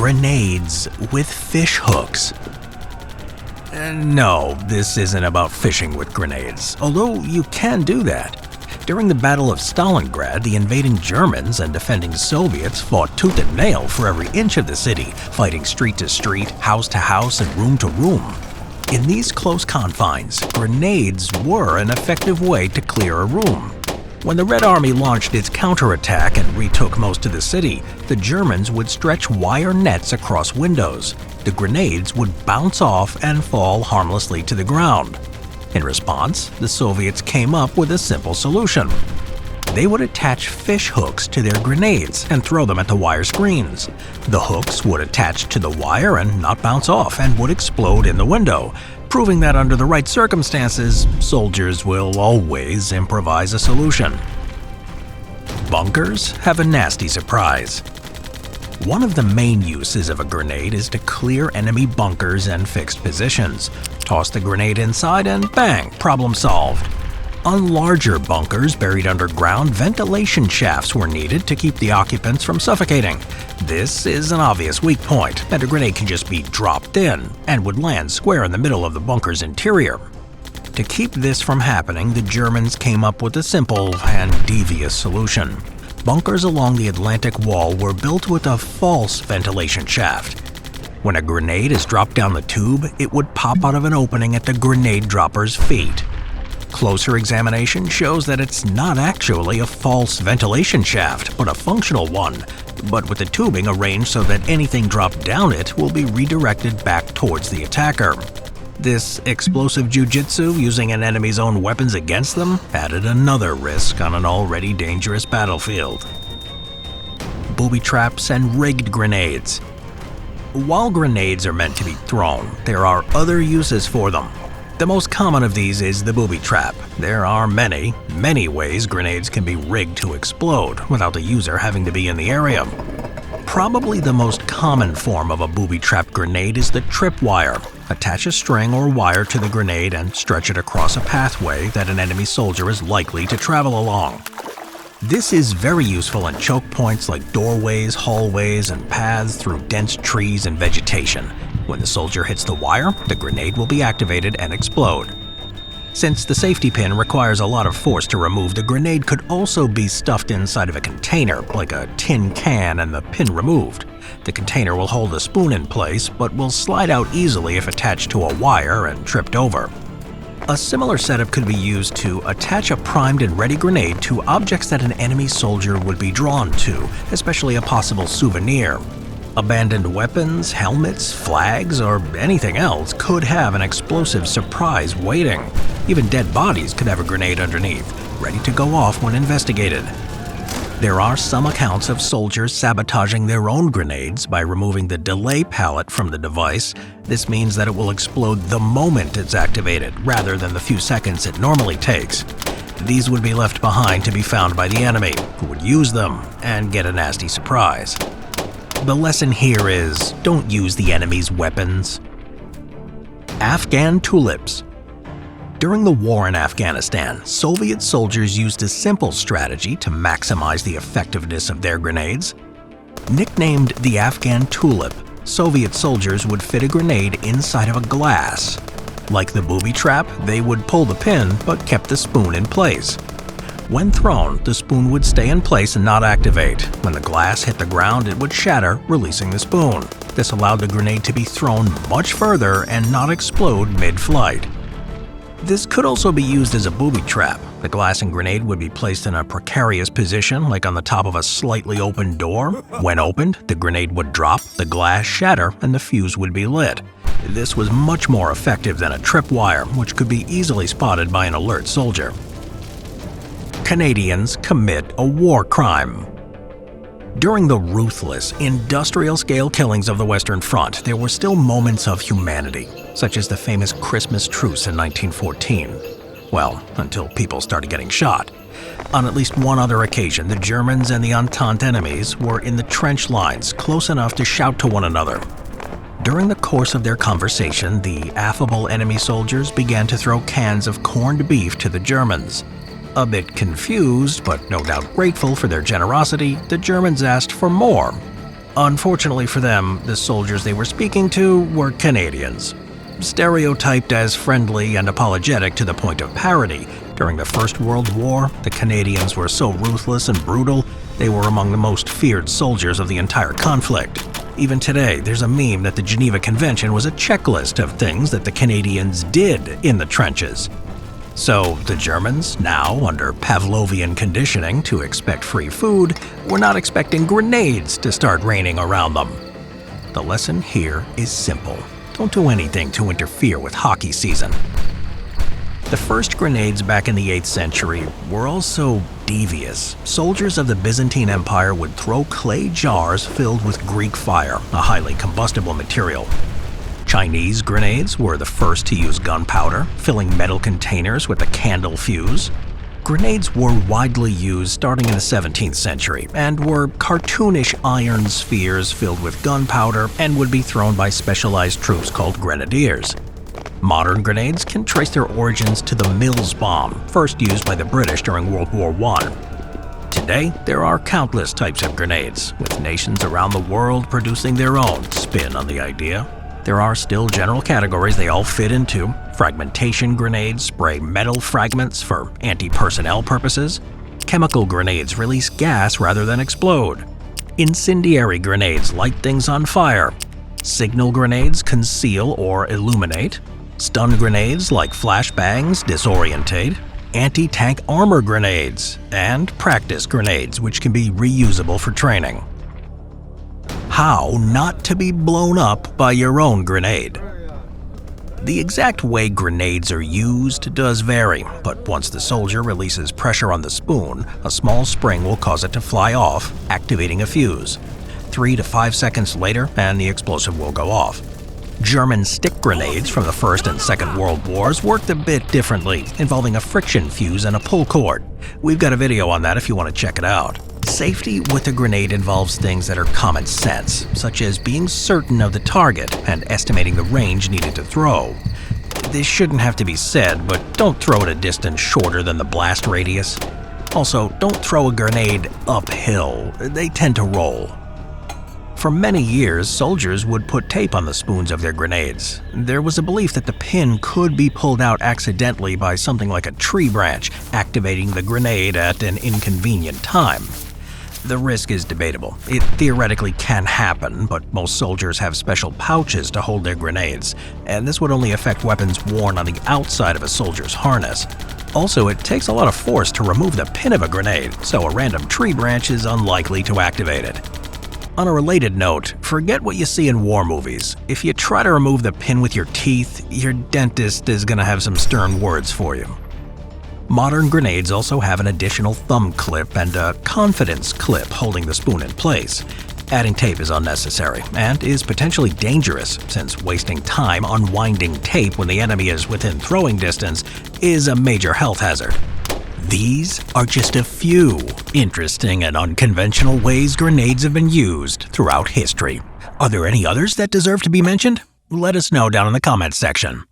grenades with fish hooks. No, this isn't about fishing with grenades, although you can do that. During the Battle of Stalingrad, the invading Germans and defending Soviets fought tooth and nail for every inch of the city, fighting street to street, house to house, and room to room. In these close confines, grenades were an effective way to clear a room. When the Red Army launched its counterattack and retook most of the city, the Germans would stretch wire nets across windows. The grenades would bounce off and fall harmlessly to the ground. In response, the Soviets came up with a simple solution. They would attach fish hooks to their grenades and throw them at the wire screens. The hooks would attach to the wire and not bounce off and would explode in the window, proving that under the right circumstances, soldiers will always improvise a solution. Bunkers have a nasty surprise. One of the main uses of a grenade is to clear enemy bunkers and fixed positions. Toss the grenade inside and bang, problem solved. On larger bunkers buried underground, ventilation shafts were needed to keep the occupants from suffocating. This is an obvious weak point, and a grenade can just be dropped in and would land square in the middle of the bunker's interior. To keep this from happening, the Germans came up with a simple and devious solution. Bunkers along the Atlantic Wall were built with a false ventilation shaft. When a grenade is dropped down the tube, it would pop out of an opening at the grenade dropper's feet. Closer examination shows that it's not actually a false ventilation shaft, but a functional one, but with the tubing arranged so that anything dropped down it will be redirected back towards the attacker. This explosive jujitsu, using an enemy's own weapons against them, added another risk on an already dangerous battlefield. Booby traps and rigged grenades. While grenades are meant to be thrown, there are other uses for them. The most common of these is the booby trap. There are many ways grenades can be rigged to explode without the user having to be in the area. Probably the most common form of a booby trap grenade is the tripwire. Attach a string or wire to the grenade and stretch it across a pathway that an enemy soldier is likely to travel along. This is very useful in choke points like doorways, hallways, and paths through dense trees and vegetation. When the soldier hits the wire, the grenade will be activated and explode. Since the safety pin requires a lot of force to remove, the grenade could also be stuffed inside of a container, like a tin can, and the pin removed. The container will hold the spoon in place, but will slide out easily if attached to a wire and tripped over. A similar setup could be used to attach a primed and ready grenade to objects that an enemy soldier would be drawn to, especially a possible souvenir. Abandoned weapons, helmets, flags, or anything else could have an explosive surprise waiting. Even dead bodies could have a grenade underneath, ready to go off when investigated. There are some accounts of soldiers sabotaging their own grenades by removing the delay pallet from the device. This means that it will explode the moment it's activated, rather than the few seconds it normally takes. These would be left behind to be found by the enemy, who would use them and get a nasty surprise. The lesson here is, don't use the enemy's weapons. Afghan tulips. During the war in Afghanistan, Soviet soldiers used a simple strategy to maximize the effectiveness of their grenades. Nicknamed the Afghan tulip, Soviet soldiers would fit a grenade inside of a glass. Like the booby trap, they would pull the pin but kept the spoon in place. When thrown, the spoon would stay in place and not activate. When the glass hit the ground, it would shatter, releasing the spoon. This allowed the grenade to be thrown much further and not explode mid-flight. This could also be used as a booby trap. The glass and grenade would be placed in a precarious position, like on the top of a slightly open door. When opened, the grenade would drop, the glass shatter, and the fuse would be lit. This was much more effective than a tripwire, which could be easily spotted by an alert soldier. Canadians commit a war crime. During the ruthless, industrial-scale killings of the Western Front, there were still moments of humanity, such as the famous Christmas truce in 1914. Well, until people started getting shot. On at least one other occasion, the Germans and the Entente enemies were in the trench lines, close enough to shout to one another. During the course of their conversation, the affable enemy soldiers began to throw cans of corned beef to the Germans. A bit confused, but no doubt grateful for their generosity, the Germans asked for more. Unfortunately for them, the soldiers they were speaking to were Canadians. Stereotyped as friendly and apologetic to the point of parody, during the First World War, the Canadians were so ruthless and brutal, they were among the most feared soldiers of the entire conflict. Even today, there's a meme that the Geneva Convention was a checklist of things that the Canadians did in the trenches. So, the Germans, now under Pavlovian conditioning to expect free food, were not expecting grenades to start raining around them. The lesson here is simple. Don't do anything to interfere with hockey season. The first grenades back in the 8th century were also devious. Soldiers of the Byzantine Empire would throw clay jars filled with Greek fire, a highly combustible material. Chinese grenades were the first to use gunpowder, filling metal containers with a candle fuse. Grenades were widely used starting in the 17th century and were cartoonish iron spheres filled with gunpowder and would be thrown by specialized troops called grenadiers. Modern grenades can trace their origins to the Mills Bomb, first used by the British during World War I. Today, there are countless types of grenades, with nations around the world producing their own spin on the idea. There are still general categories they all fit into. Fragmentation grenades spray metal fragments for anti-personnel purposes. Chemical grenades release gas rather than explode. Incendiary grenades light things on fire. Signal grenades conceal or illuminate. Stun grenades like flashbangs disorientate. Anti-tank armor grenades. And practice grenades, which can be reusable for training. How not to be blown up by your own grenade. The exact way grenades are used does vary, but once the soldier releases pressure on the spoon, a small spring will cause it to fly off, activating a fuse. 3 to 5 seconds later, and the explosive will go off. German stick grenades from the First and Second World Wars worked a bit differently, involving a friction fuse and a pull cord. We've got a video on that if you want to check it out. Safety with a grenade involves things that are common sense, such as being certain of the target and estimating the range needed to throw. This shouldn't have to be said, but don't throw at a distance shorter than the blast radius. Also, don't throw a grenade uphill. They tend to roll. For many years, soldiers would put tape on the spoons of their grenades. There was a belief that the pin could be pulled out accidentally by something like a tree branch, activating the grenade at an inconvenient time. The risk is debatable. It theoretically can happen, but most soldiers have special pouches to hold their grenades, and this would only affect weapons worn on the outside of a soldier's harness. Also, it takes a lot of force to remove the pin of a grenade, so a random tree branch is unlikely to activate it. On a related note, forget what you see in war movies. If you try to remove the pin with your teeth, your dentist is gonna have some stern words for you. Modern grenades also have an additional thumb clip and a confidence clip holding the spoon in place. Adding tape is unnecessary and is potentially dangerous, since wasting time unwinding tape when the enemy is within throwing distance is a major health hazard. These are just a few interesting and unconventional ways grenades have been used throughout history. Are there any others that deserve to be mentioned? Let us know down in the comments section.